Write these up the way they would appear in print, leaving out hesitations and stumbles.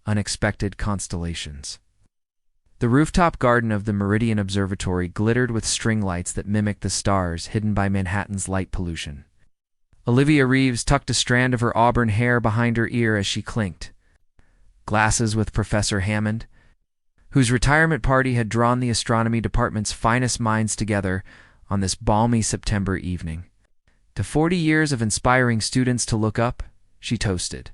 unexpected constellations. The rooftop garden of the Meridian Observatory glittered with string lights that mimicked the stars hidden by Manhattan's light pollution. Olivia Reeves tucked a strand of her auburn hair behind her ear as she clinked. Glasses with Professor Hammond, whose retirement party had drawn the astronomy department's finest minds together on this balmy September evening. To 40 years of inspiring students to look up, she toasted.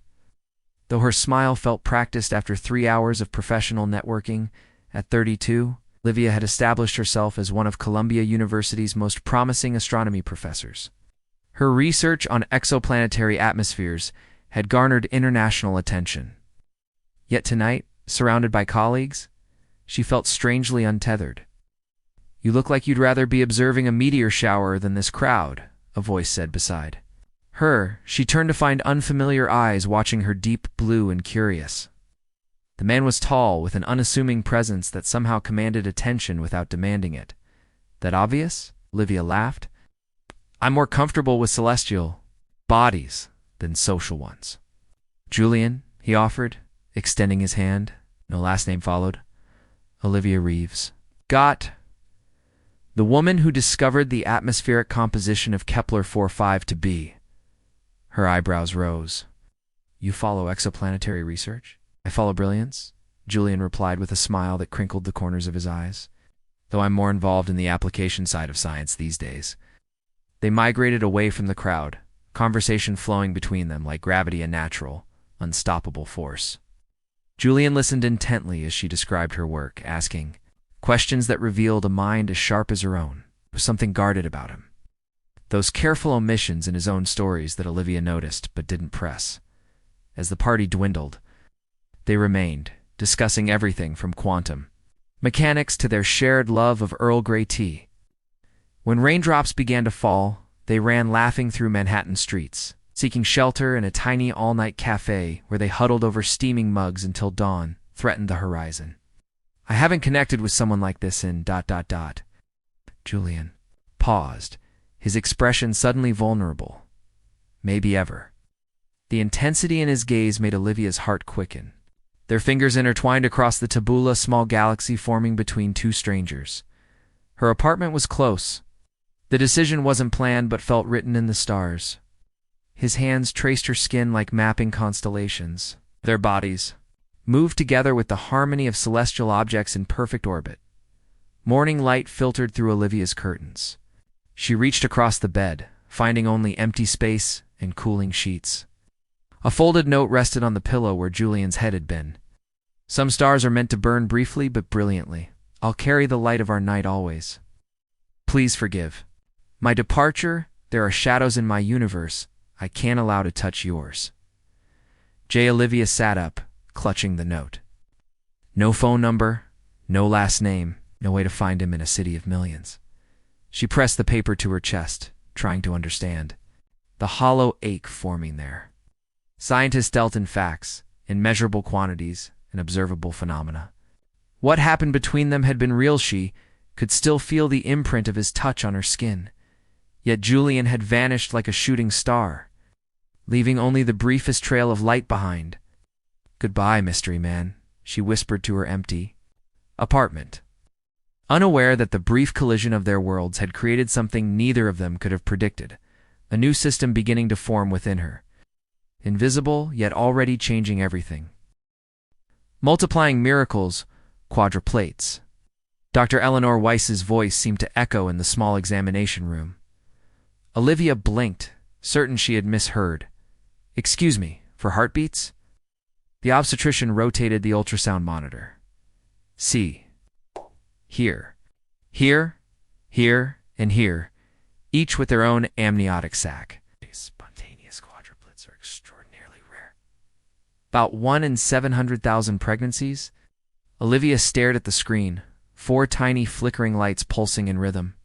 Though her smile felt practiced after 3 hours of professional networking, at 32, Olivia had established herself as one of Columbia University's most promising astronomy professors. Her research on exoplanetary atmospheres had garnered international attention. Yet tonight, surrounded by colleagues, she felt strangely untethered. "You look like you'd rather be observing a meteor shower than this crowd," a voice said beside her. She turned to find unfamiliar eyes watching her, deep blue and curious. The man was tall, with an unassuming presence that somehow commanded attention without demanding it. "That obvious?" Olivia laughed. "I'm more comfortable with celestial bodies than social ones." "Julian," he offered, extending his hand. No last name followed. "Olivia Reeves." "Got the woman who discovered the atmospheric composition of Kepler 4.5 to be." Her eyebrows rose. "You follow exoplanetary research?" "I follow brilliance," Julian replied with a smile that crinkled the corners of his eyes. "Though I'm more involved in the application side of science these days." They migrated away from the crowd, conversation flowing between them like gravity, a natural, unstoppable force. Julian listened intently as she described her work, asking questions that revealed a mind as sharp as her own. There was something guarded about him. Those careful omissions in his own stories that Olivia noticed but didn't press. As the party dwindled, they remained, discussing everything from quantum mechanics to their shared love of Earl Grey tea. When raindrops began to fall, they ran laughing through Manhattan streets, seeking shelter in a tiny all-night cafe where they huddled over steaming mugs until dawn threatened the horizon. "I haven't connected with someone like this in ... Julian paused, his expression suddenly vulnerable. "Maybe ever." The intensity in his gaze made Olivia's heart quicken. Their fingers intertwined across the tabula, small galaxy forming between two strangers. Her apartment was close. The decision wasn't planned but felt written in the stars. His hands traced her skin like mapping constellations. Their bodies moved together with the harmony of celestial objects in perfect orbit. Morning light filtered through Olivia's curtains. She reached across the bed, finding only empty space and cooling sheets. A folded note rested on the pillow where Julian's head had been. "Some stars are meant to burn briefly but brilliantly. I'll carry the light of our night always. Please forgive my departure. There are shadows in my universe I can't allow to touch yours." Olivia sat up, clutching the note. No phone number, no last name, no way to find him in a city of millions. She pressed the paper to her chest, trying to understand the hollow ache forming there. Scientists dealt in facts, in measurable quantities, and observable phenomena. What happened between them had been real. She could still feel the imprint of his touch on her skin. Yet Julian had vanished like a shooting star, leaving only the briefest trail of light behind. "Goodbye, mystery man," she whispered to her empty apartment, unaware that the brief collision of their worlds had created something neither of them could have predicted, a new system beginning to form within her. Invisible, yet already changing everything. Multiplying miracles, quadruplets. Dr. Eleanor Weiss's voice seemed to echo in the small examination room. Olivia blinked, certain she had misheard. "Excuse me, for heartbeats?" The obstetrician rotated the ultrasound monitor. "See. Here. Here, here, and here, each with their own amniotic sac. Spontaneous quadruplets are extraordinarily rare. About 1 in 700,000 pregnancies." Olivia stared at the screen, 4 tiny flickering lights pulsing in rhythm.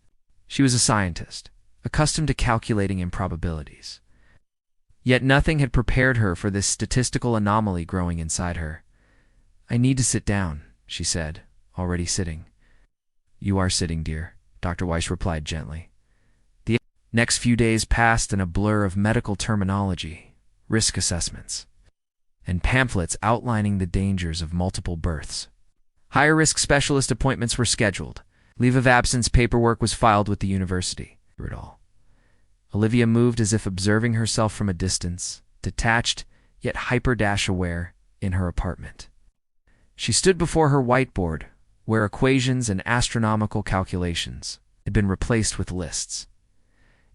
She was a scientist, accustomed to calculating improbabilities. Yet nothing had prepared her for this statistical anomaly growing inside her. "I need to sit down," she said, already sitting. "You are sitting, dear," Dr. Weiss replied gently. The next few days passed in a blur of medical terminology, risk assessments, and pamphlets outlining the dangers of multiple births. Higher-risk specialist appointments were scheduled. Leave of absence paperwork was filed with the university. Through it all, Olivia moved as if observing herself from a distance, detached yet hyper-aware in her apartment. She stood before her whiteboard, where equations and astronomical calculations had been replaced with lists.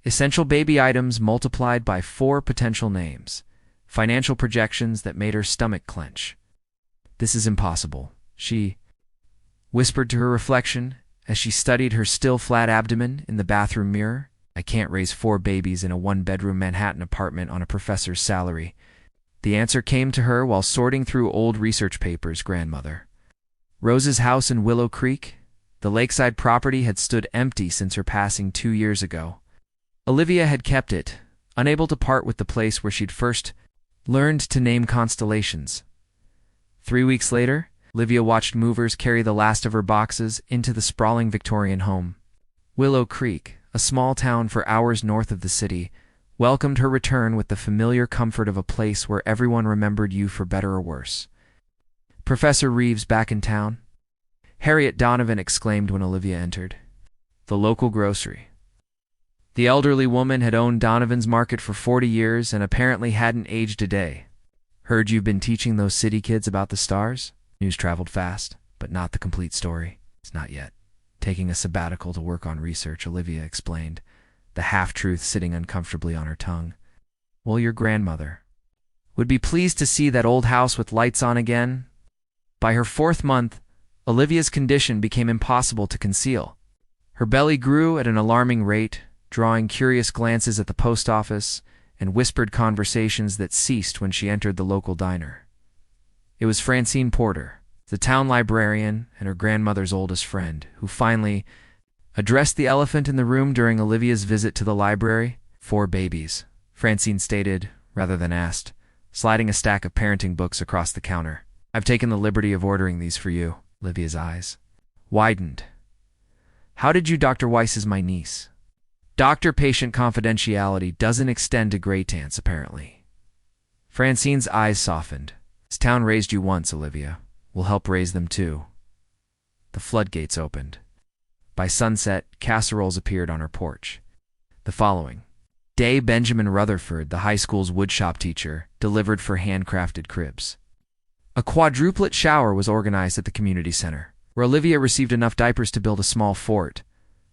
Essential baby items multiplied by 4 potential names, financial projections that made her stomach clench. "This is impossible," she whispered to her reflection as she studied her still flat abdomen in the bathroom mirror. "I can't raise 4 babies in a 1-bedroom Manhattan apartment on a professor's salary." The answer came to her while sorting through old research papers. Grandmother Rose's house in Willow Creek, the lakeside property, had stood empty since her passing 2 years ago. Olivia had kept it, unable to part with the place where she'd first learned to name constellations. 3 weeks later, Olivia watched movers carry the last of her boxes into the sprawling Victorian home. Willow Creek, a small town 4 hours north of the city, welcomed her return with the familiar comfort of a place where everyone remembered you for better or worse. "Professor Reeves back in town?" Harriet Donovan exclaimed when Olivia entered. The local grocery. The elderly woman had owned Donovan's Market for 40 years and apparently hadn't aged a day. "Heard you've been teaching those city kids about the stars?" News traveled fast, but not the complete story. "It's not yet. Taking a sabbatical to work on research," Olivia explained, the half-truth sitting uncomfortably on her tongue. "Well, your grandmother would be pleased to see that old house with lights on again." By her 4th month, Olivia's condition became impossible to conceal. Her belly grew at an alarming rate, drawing curious glances at the post office and whispered conversations that ceased when she entered the local diner. It was Francine Porter, the town librarian and her grandmother's oldest friend, who finally addressed the elephant in the room during Olivia's visit to the library. 4 babies, Francine stated, rather than asked, sliding a stack of parenting books across the counter. "I've taken the liberty of ordering these for you." Olivia's eyes widened. "How did you? Dr. Weiss is my niece." Doctor-patient confidentiality doesn't extend to great-aunts, apparently. Francine's eyes softened. "This town raised you once, Olivia. We'll help raise them too." The floodgates opened. By sunset, casseroles appeared on her porch. The following day, Benjamin Rutherford, the high school's woodshop teacher, delivered for handcrafted cribs. A quadruplet shower was organized at the community center, where Olivia received enough diapers to build a small fort.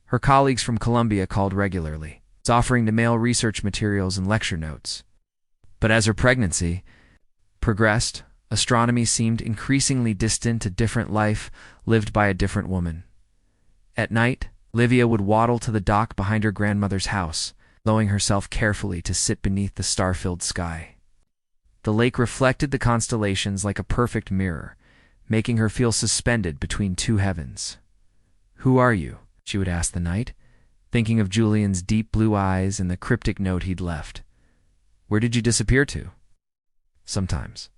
Her colleagues from Columbia called regularly, offering to mail research materials and lecture notes. But as her pregnancy progressed, astronomy seemed increasingly distant, a different life lived by a different woman. At night, Olivia would waddle to the dock behind her grandmother's house, lowering herself carefully to sit beneath the star-filled sky. The lake reflected the constellations like a perfect mirror, making her feel suspended between 2 heavens. "Who are you?" she would ask the night, thinking of Julian's deep blue eyes and the cryptic note he'd left. "Where did you disappear to?" Sometimes,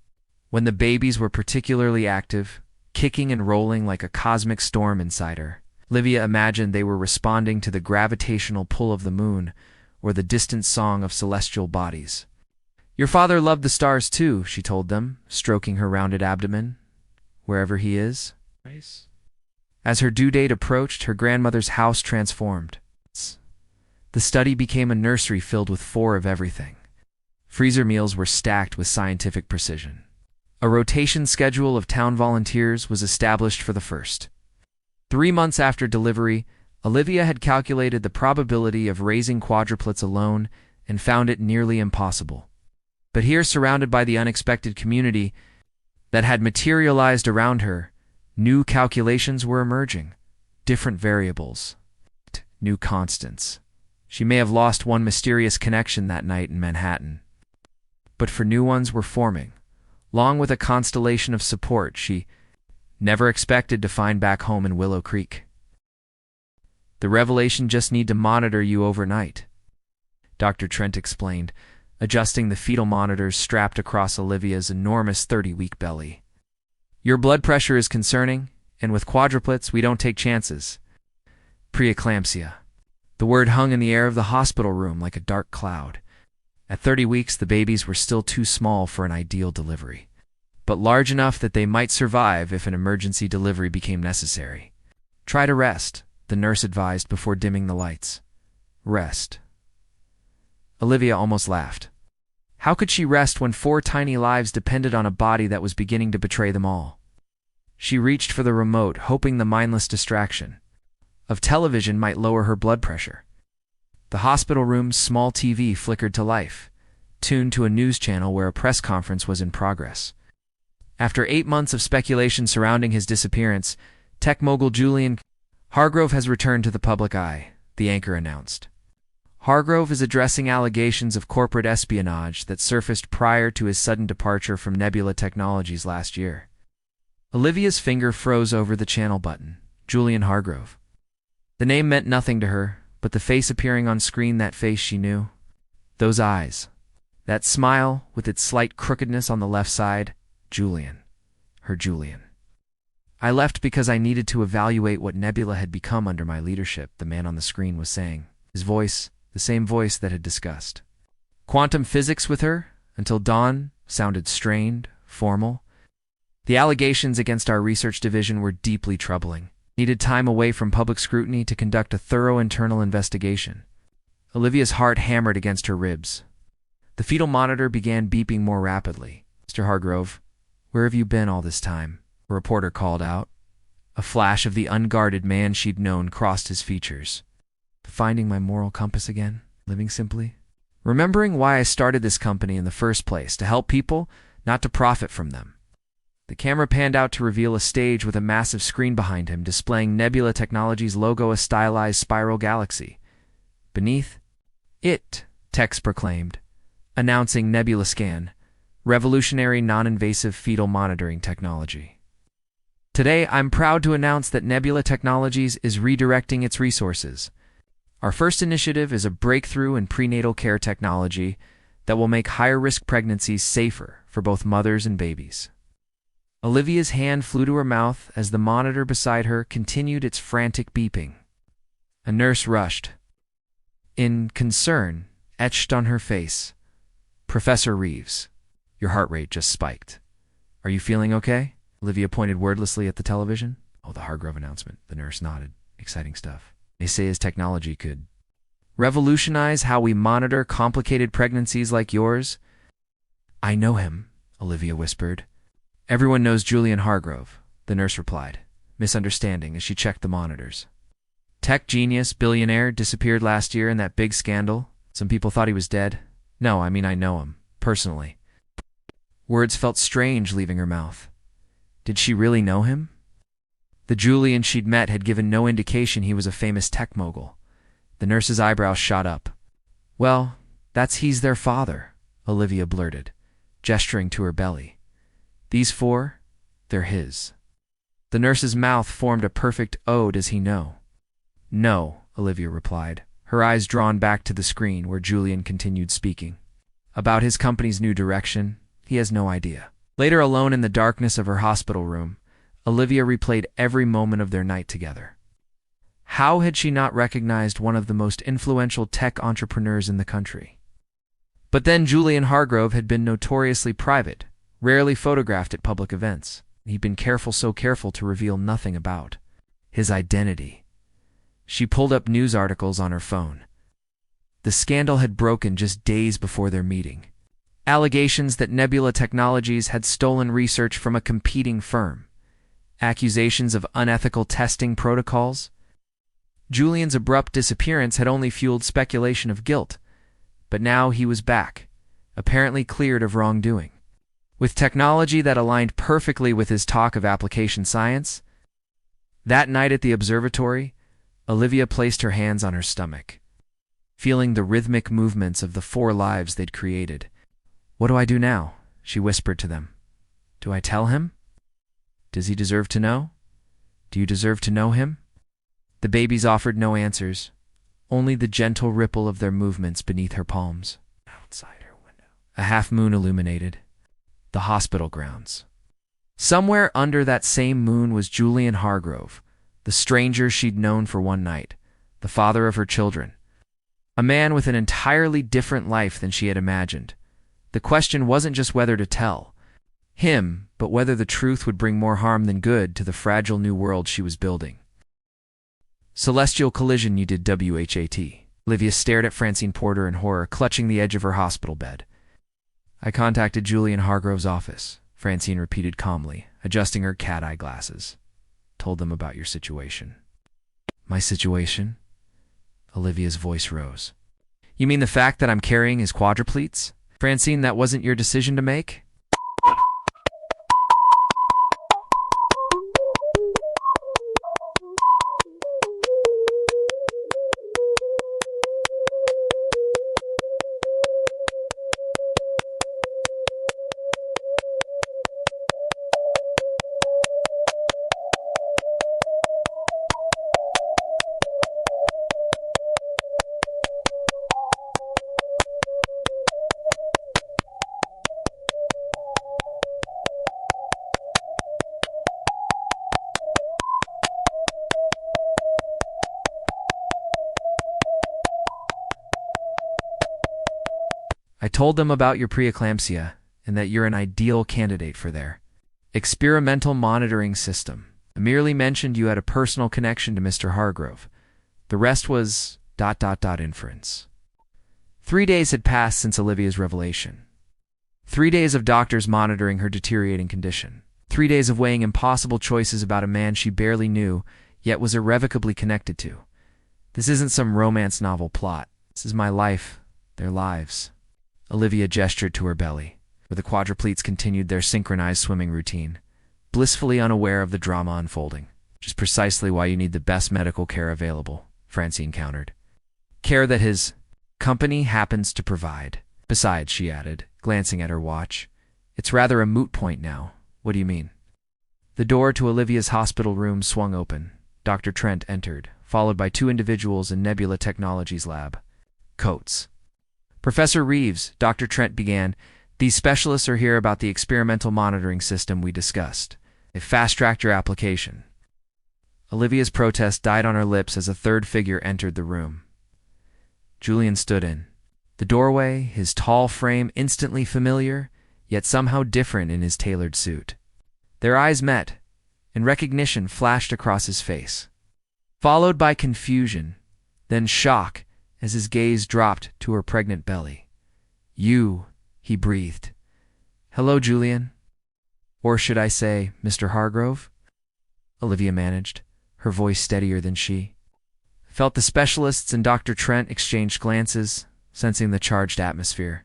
when the babies were particularly active, kicking and rolling like a cosmic storm inside her, Olivia imagined they were responding to the gravitational pull of the moon or the distant song of celestial bodies. "Your father loved the stars too," she told them, stroking her rounded abdomen. "Wherever he is." As her due date approached, her grandmother's house transformed. The study became a nursery filled with 4 of everything. Freezer meals were stacked with scientific precision. A rotation schedule of town volunteers was established for the first 3 months after delivery. Olivia had calculated the probability of raising quadruplets alone and found it nearly impossible. But here, surrounded by the unexpected community that had materialized around her, new calculations were emerging, different variables, new constants. She may have lost one mysterious connection that night in Manhattan, but for new ones were forming, along with a constellation of support she never expected to find back home in Willow Creek. "The revelation just need to monitor you overnight," Dr. Trent explained, adjusting the fetal monitors strapped across Olivia's enormous 30-week belly. "Your blood pressure is concerning, and with quadruplets, we don't take chances. Preeclampsia." The word hung in the air of the hospital room like a dark cloud. At 30 weeks, the babies were still too small for an ideal delivery. but large enough that they might survive if an emergency delivery became necessary. Try to rest, the nurse advised before dimming the lights. Rest. Olivia almost laughed. How could she rest when 4 tiny lives depended on a body that was beginning to betray them all? She reached for the remote, hoping the mindless distraction of television might lower her blood pressure. The hospital room's small TV flickered to life, tuned to a news channel where a press conference was in progress. After 8 months of speculation surrounding his disappearance, tech mogul Julian Hargrove has returned to the public eye, the anchor announced. Hargrove is addressing allegations of corporate espionage that surfaced prior to his sudden departure from Nebula Technologies last year. Olivia's finger froze over the channel button. Julian Hargrove. The name meant nothing to her, but the face appearing on screen, that face she knew. Those eyes. That smile, with its slight crookedness on the left side. Julian. Her Julian. I left because I needed to evaluate what Nebula had become under my leadership, the man on the screen was saying. His voice, the same voice that had discussed quantum physics with her until dawn, sounded strained, formal. The allegations against our research division were deeply troubling. Needed time away from public scrutiny to conduct a thorough internal investigation. Olivia's heart hammered against her ribs. The fetal monitor began beeping more rapidly. Mr. Hargrove, where have you been all this time? A reporter called out. A flash of the unguarded man she'd known crossed his features. Finding my moral compass again, living simply. Remembering why I started this company in the first place, to help people, not to profit from them. The camera panned out to reveal a stage with a massive screen behind him, displaying Nebula Technologies' logo, a stylized spiral galaxy. Beneath it, text proclaimed, announcing Nebula Scan, revolutionary non-invasive fetal monitoring technology. Today, I'm proud to announce that Nebula Technologies is redirecting its resources. Our first initiative is a breakthrough in prenatal care technology that will make higher-risk pregnancies safer for both mothers and babies. Olivia's hand flew to her mouth as the monitor beside her continued its frantic beeping. A nurse rushed. In concern, etched on her face. Professor Reeves, your heart rate just spiked. Are you feeling okay? Olivia pointed wordlessly at the television. Oh, the Hargrove announcement. The nurse nodded. Exciting stuff. They say his technology could revolutionize how we monitor complicated pregnancies like yours. I know him, Olivia whispered. Everyone knows Julian Hargrove, the nurse replied, misunderstanding as she checked the monitors. Tech genius, billionaire, disappeared last year in that big scandal. Some people thought he was dead. No, I mean I know him, personally. Words felt strange leaving her mouth. Did she really know him? The Julian she'd met had given no indication he was a famous tech mogul. The nurse's eyebrows shot up. Well, he's their father, Olivia blurted, gesturing to her belly. These 4, they're his. The nurse's mouth formed a perfect O. Does he know? No, Olivia replied, her eyes drawn back to the screen where Julian continued speaking. About his company's new direction, he has no idea. Later, alone in the darkness of her hospital room, Olivia replayed every moment of their night together. How had she not recognized one of the most influential tech entrepreneurs in the country? But then Julian Hargrove had been notoriously private, rarely photographed at public events. He'd been so careful to reveal nothing about his identity. She pulled up news articles on her phone. The scandal had broken just days before their meeting. Allegations that Nebula Technologies had stolen research from a competing firm. Accusations of unethical testing protocols. Julian's abrupt disappearance had only fueled speculation of guilt, but now he was back, apparently cleared of wrongdoing. With technology that aligned perfectly with his talk of application science. That night at the observatory, Olivia placed her hands on her stomach, feeling the rhythmic movements of the 4 lives they'd created. What do I do now? She whispered to them. Do I tell him? Does he deserve to know? Do you deserve to know him? The babies offered no answers, only the gentle ripple of their movements beneath her palms. Outside her window, a half-moon illuminated the hospital grounds. Somewhere under that same moon was Julian Hargrove, the stranger she'd known for one night, the father of her children. A man with an entirely different life than she had imagined. The question wasn't just whether to tell him, but whether the truth would bring more harm than good to the fragile new world she was building. Celestial collision, you did WHAT. Olivia stared at Francine Porter in horror, clutching the edge of her hospital bed. I contacted Julian Hargrove's office, Francine repeated calmly, adjusting her cat-eye glasses. Told them about your situation. My situation? Olivia's voice rose. You mean the fact that I'm carrying his quadruplets? Francine, that wasn't your decision to make? I told them about your preeclampsia and that you're an ideal candidate for their experimental monitoring system. I merely mentioned you had a personal connection to Mr. Hargrove. The rest was ... inference. 3 days had passed since Olivia's revelation. 3 days of doctors monitoring her deteriorating condition. 3 days of weighing impossible choices about a man she barely knew, yet was irrevocably connected to. This isn't some romance novel plot. This is my life, their lives. Olivia gestured to her belly, where the quadruplets continued their synchronized swimming routine, blissfully unaware of the drama unfolding. Which is precisely why you need the best medical care available, Francine countered. Care that his company happens to provide. Besides, she added, glancing at her watch, it's rather a moot point now. What do you mean? The door to Olivia's hospital room swung open. Dr. Trent entered, followed by 2 individuals in Nebula Technologies' lab. Coats. Professor Reeves, Dr. Trent began, these specialists are here about the experimental monitoring system we discussed. They fast-tracked your application. Olivia's protest died on her lips as a third figure entered the room. Julian stood in the doorway, his tall frame instantly familiar, yet somehow different in his tailored suit. Their eyes met, and recognition flashed across his face, followed by confusion, then shock as his gaze dropped to her pregnant belly. You, he breathed. Hello, Julian. Or should I say, Mr. Hargrove? Olivia managed, her voice steadier than she. Felt the specialists and Dr. Trent exchanged glances, sensing the charged atmosphere.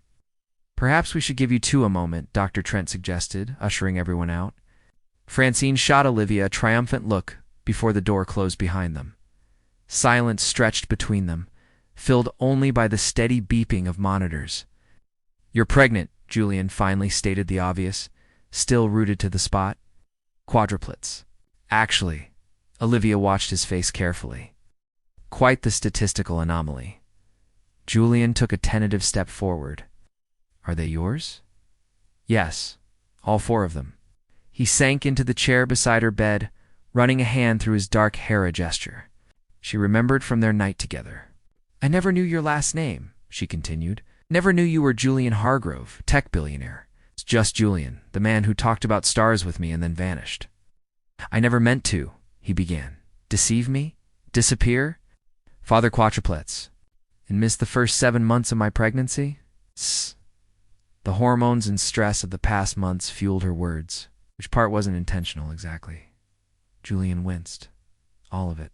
Perhaps we should give you 2 a moment, Dr. Trent suggested, ushering everyone out. Francine shot Olivia a triumphant look before the door closed behind them. Silence stretched between them, filled only by the steady beeping of monitors. You're pregnant, Julian finally stated the obvious, still rooted to the spot. Quadruplets. Actually, Olivia watched his face carefully. Quite the statistical anomaly. Julian took a tentative step forward. Are they yours? Yes, all 4 of them. He sank into the chair beside her bed, running a hand through his dark hair, a gesture she remembered from their night together. I never knew your last name, she continued. Never knew you were Julian Hargrove, tech billionaire. It's just Julian, the man who talked about stars with me and then vanished. I never meant to, he began. Deceive me? Disappear? Father Quadruplets. And miss the first 7 months of my pregnancy? The hormones and stress of the past months fueled her words, which part wasn't intentional exactly. Julian winced. All of it.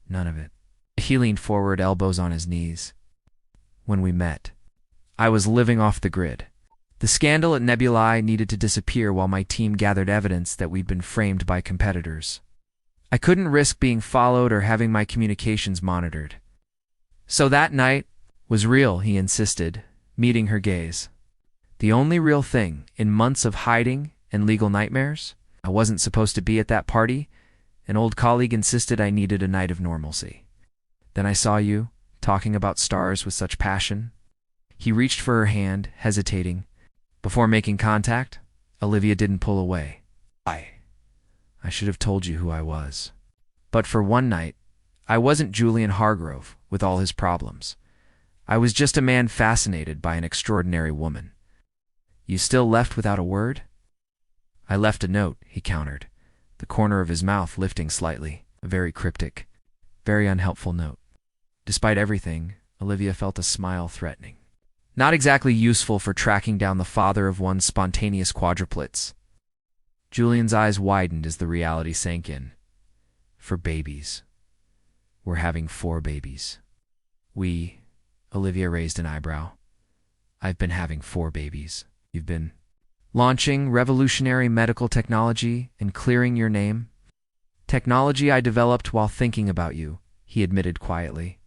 None of it. He leaned forward, elbows on his knees. When we met, I was living off the grid. The scandal at Nebulae needed to disappear while my team gathered evidence that we'd been framed by competitors. I couldn't risk being followed or having my communications monitored. So that night was real, he insisted, meeting her gaze. The only real thing in months of hiding and legal nightmares. I wasn't supposed to be at that party. An old colleague insisted I needed a night of normalcy. Then I saw you, talking about stars with such passion. He reached for her hand, hesitating. Before making contact, Olivia didn't pull away. I should have told you who I was. But for one night, I wasn't Julian Hargrove with all his problems. I was just a man fascinated by an extraordinary woman. You still left without a word? I left a note, he countered, the corner of his mouth lifting slightly, a very cryptic, very unhelpful note. Despite everything, Olivia felt a smile threatening. Not exactly useful for tracking down the father of one's spontaneous quadruplets. Julian's eyes widened as the reality sank in. For babies. We're having 4 babies. Olivia raised an eyebrow. I've been having 4 babies. You've been launching revolutionary medical technology and clearing your name? Technology I developed while thinking about you, he admitted quietly.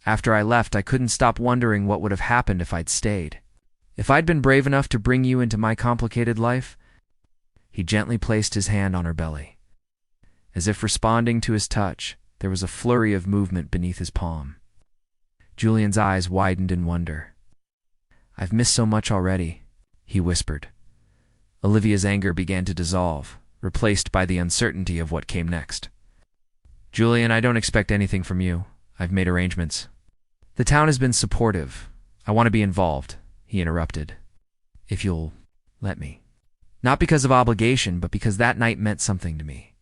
After I left, I couldn't stop wondering what would have happened if I'd stayed. If I'd been brave enough to bring you into my complicated life. He gently placed his hand on her belly. As if responding to his touch, there was a flurry of movement beneath his palm. Julian's eyes widened in wonder. I've missed so much already, he whispered. Olivia's anger began to dissolve, replaced by the uncertainty of what came next. Julian, I don't expect anything from you. I've made arrangements. The town has been supportive. I want to be involved, he interrupted. If you'll let me. Not because of obligation, but because that night meant something to me.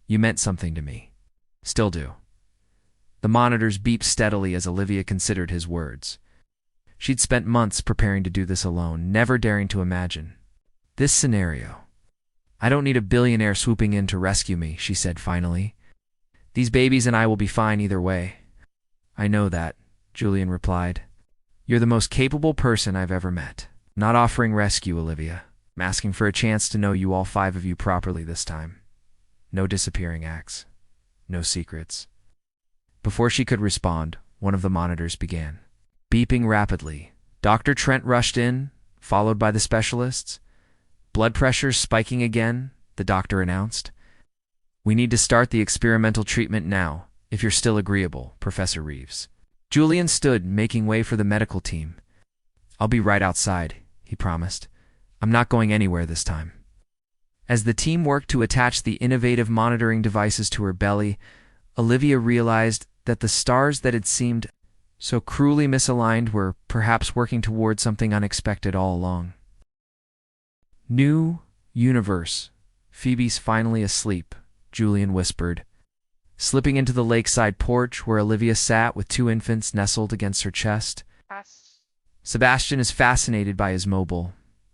You meant something to me. Still do. The monitors beeped steadily as Olivia considered his words. She'd spent months preparing to do this alone, never daring to imagine this scenario. I don't need a billionaire swooping in to rescue me, she said finally. These babies and I will be fine either way. I know that, Julian replied. You're the most capable person I've ever met. I'm not offering rescue, Olivia. I'm asking for a chance to know you, all 5 of you, properly this time. No disappearing acts. No secrets. Before she could respond, one of the monitors began beeping rapidly. Dr. Trent rushed in, followed by the specialists. Blood pressure spiking again, the doctor announced. We need to start the experimental treatment now, if you're still agreeable, Professor Reeves. Julian stood, making way for the medical team. I'll be right outside, he promised. I'm not going anywhere this time. As the team worked to attach the innovative monitoring devices to her belly, Olivia realized that the stars that had seemed so cruelly misaligned were perhaps working toward something unexpected all along. New universe. Phoebe's finally asleep, Julian whispered, slipping into the lakeside porch where Olivia sat with 2 infants nestled against her chest. Sebastian is fascinated by his mobile,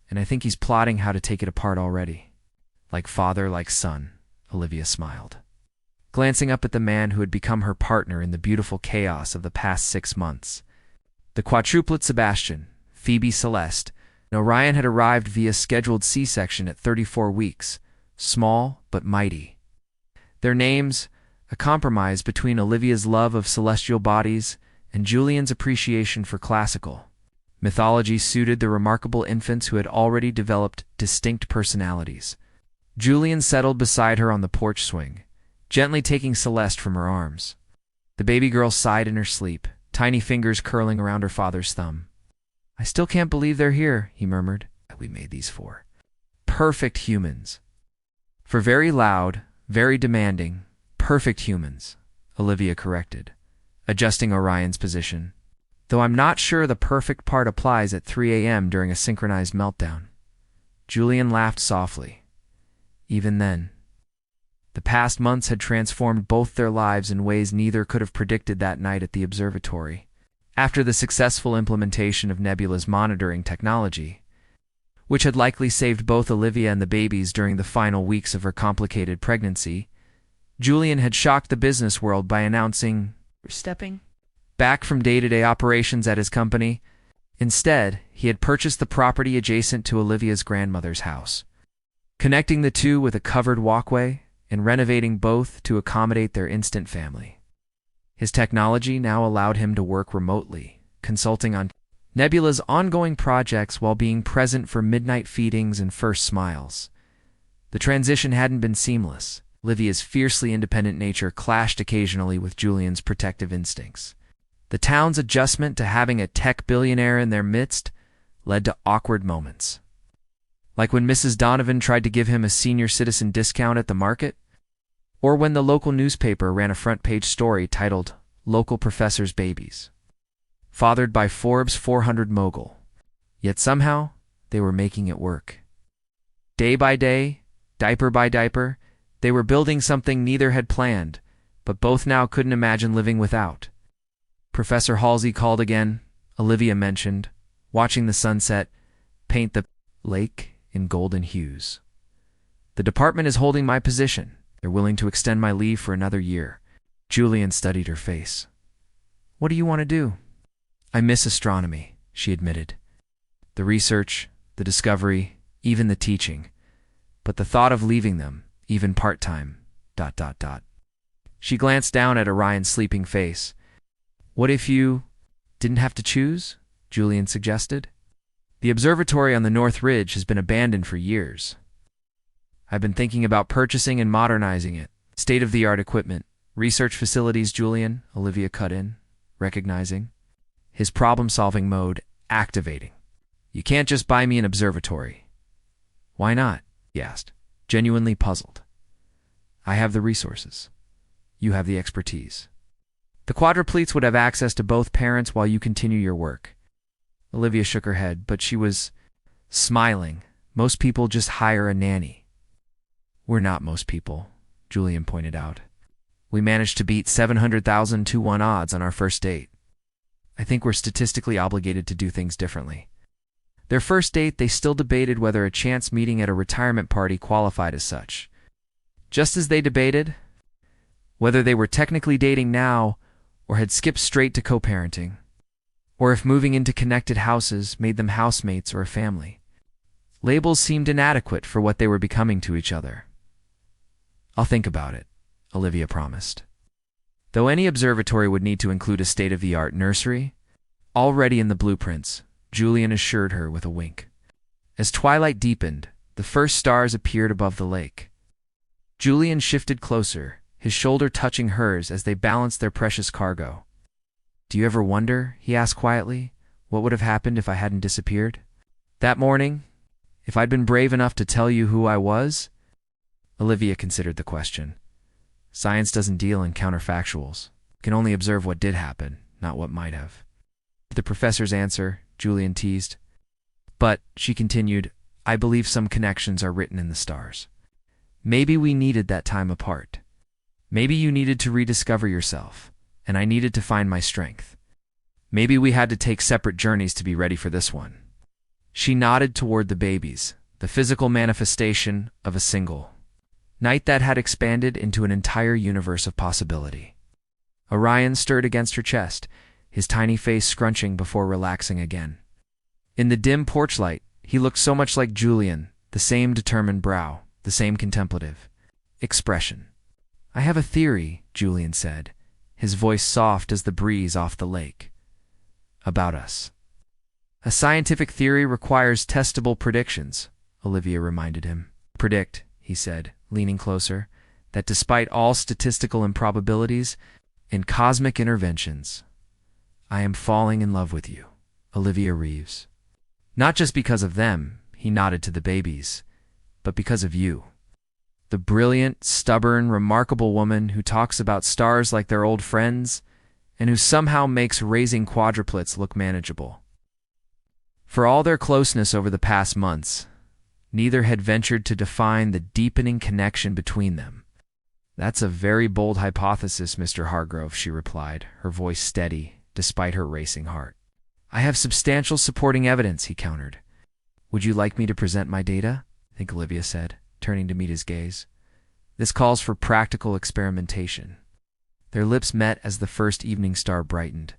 and I think he's plotting how to take it apart already. Like father, like son, Olivia smiled, glancing up at the man who had become her partner in the beautiful chaos of the past 6 months. The quadruplet Sebastian, Phoebe Celeste, and Orion had arrived via scheduled C-section at 34 weeks, small but mighty. Their names, a compromise between Olivia's love of celestial bodies and Julian's appreciation for classical mythology, suited the remarkable infants who had already developed distinct personalities. Julian settled beside her on the porch swing, gently taking Celeste from her arms. The baby girl sighed in her sleep, tiny fingers curling around her father's thumb. I still can't believe they're here, he murmured. We made these 4 perfect humans. For very loud, very demanding, perfect humans, Olivia corrected, adjusting Orion's position. Though I'm not sure the perfect part applies at 3 a.m. during a synchronized meltdown. Julian laughed softly. Even then, the past months had transformed both their lives in ways neither could have predicted that night at the observatory. After the successful implementation of Nebula's monitoring technology, which had likely saved both Olivia and the babies during the final weeks of her complicated pregnancy, Julian had shocked the business world by announcing stepping back from day-to-day operations at his company. Instead, he had purchased the property adjacent to Olivia's grandmother's house, connecting the two with a covered walkway and renovating both to accommodate their instant family. His technology now allowed him to work remotely, consulting on Nebula's ongoing projects while being present for midnight feedings and first smiles. The transition hadn't been seamless. Olivia's fiercely independent nature clashed occasionally with Julian's protective instincts. The town's adjustment to having a tech billionaire in their midst led to awkward moments. Like when Mrs. Donovan tried to give him a senior citizen discount at the market, or when the local newspaper ran a front-page story titled, Local Professor's Babies, fathered by Forbes 400 mogul. Yet somehow, they were making it work. Day by day, diaper by diaper, they were building something neither had planned, but both now couldn't imagine living without. Professor Halsey called again, Olivia mentioned, watching the sunset paint the lake in golden hues. The department is holding my position. They're willing to extend my leave for another year. Julian studied her face. What do you want to do? I miss astronomy, she admitted. The research, the discovery, even the teaching. But the thought of leaving them, even part-time, ... She glanced down at Orion's sleeping face. What if you didn't have to choose? Julian suggested. The observatory on the North Ridge has been abandoned for years. I've been thinking about purchasing and modernizing it. State-of-the-art equipment. Research facilities, Julian, Olivia cut in, recognizing. His problem-solving mode activating. You can't just buy me an observatory. Why not? He asked, genuinely puzzled. I have the resources. You have the expertise. The Quadruplets would have access to both parents while you continue your work. Olivia shook her head, but she was smiling. Most people just hire a nanny. We're not most people, Julian pointed out. We managed to beat 700,000 to 1 odds on our first date. I think we're statistically obligated to do things differently. Their first date, they still debated whether a chance meeting at a retirement party qualified as such. Just as they debated whether they were technically dating now or had skipped straight to co-parenting, or if moving into connected houses made them housemates or a family. Labels seemed inadequate for what they were becoming to each other. I'll think about it, Olivia promised. Though any observatory would need to include a state-of-the-art nursery, already in the blueprints, Julian assured her with a wink. As twilight deepened, the first stars appeared above the lake. Julian shifted closer, his shoulder touching hers as they balanced their precious cargo. Do you ever wonder, he asked quietly, what would have happened if I hadn't disappeared? That morning, if I'd been brave enough to tell you who I was? Olivia considered the question. Science doesn't deal in counterfactuals. It can only observe what did happen, not what might have. The professor's answer, Julian teased. But, she continued, I believe some connections are written in the stars. Maybe we needed that time apart. Maybe you needed to rediscover yourself, and I needed to find my strength. Maybe we had to take separate journeys to be ready for this one. She nodded toward the babies, the physical manifestation of a single night that had expanded into an entire universe of possibility. Orion stirred against her chest, his tiny face scrunching before relaxing again. In the dim porch light, he looked so much like Julian, the same determined brow, the same contemplative expression. I have a theory, Julian said, his voice soft as the breeze off the lake. About us. A scientific theory requires testable predictions, Olivia reminded him. Predict, he said, leaning closer, that despite all statistical improbabilities and cosmic interventions, I am falling in love with you, Olivia Reeves. Not just because of them, he nodded to the babies, but because of you. The brilliant, stubborn, remarkable woman who talks about stars like they're old friends and who somehow makes raising quadruplets look manageable. For all their closeness over the past months, neither had ventured to define the deepening connection between them. That's a very bold hypothesis, Mr. Hargrove, she replied, her voice steady, despite her racing heart. I have substantial supporting evidence, he countered. Would you like me to present my data? I think Olivia said, turning to meet his gaze. This calls for practical experimentation. Their lips met as the first evening star brightened.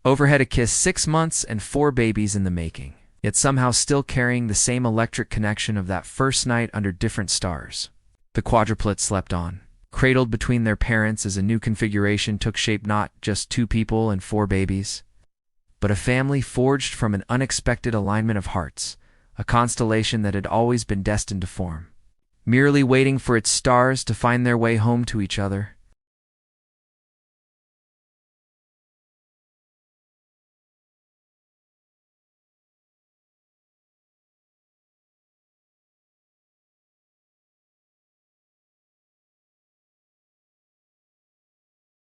Overhead a kiss, 6 months and 4 babies in the making, yet somehow still carrying the same electric connection of that first night under different stars. The quadruplets slept on, cradled between their parents as a new configuration took shape, not just 2 people and 4 babies, but a family forged from an unexpected alignment of hearts, a constellation that had always been destined to form, merely waiting for its stars to find their way home to each other.